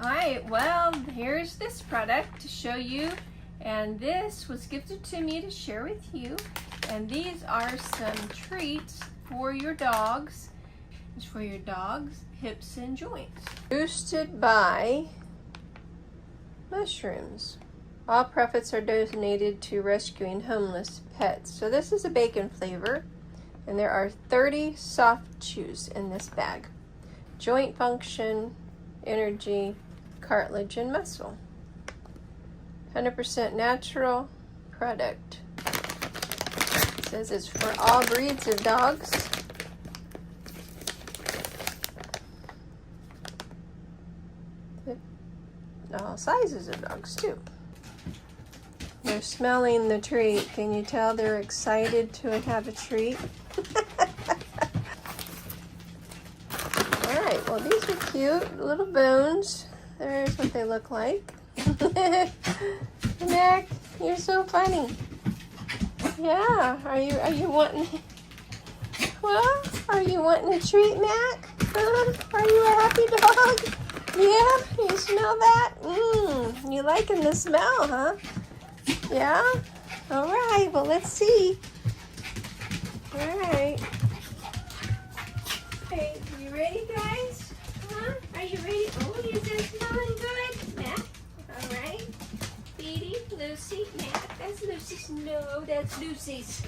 All right, well, here's this product to show you, and this was gifted to me to share with you. And these are some treats for your dogs. It's for your dogs' hips and joints. Boosted by mushrooms. All profits are donated to rescuing homeless pets. So this is a bacon flavor, and there are 30 soft chews in this bag. Joint function, energy, cartilage, and muscle. 100% natural product. It says it's for all breeds of dogs. All sizes of dogs too. They're smelling the treat. Can you tell they're excited to have a treat? Alright, well these are cute. Little bones. There's what they look like. Mac, you're so funny. Yeah, are you wanting, well, are you wanting a treat, Mac? Are you a happy dog? Yeah, you smell that? You liking the smell, huh? Yeah? All right, well, let's see. All right. Hey, you ready, guys? Huh? Are you ready? Oh, is it smelling good? Mac? All right. Beady, Lucy, Mac. That's Lucy's. No, that's Lucy's.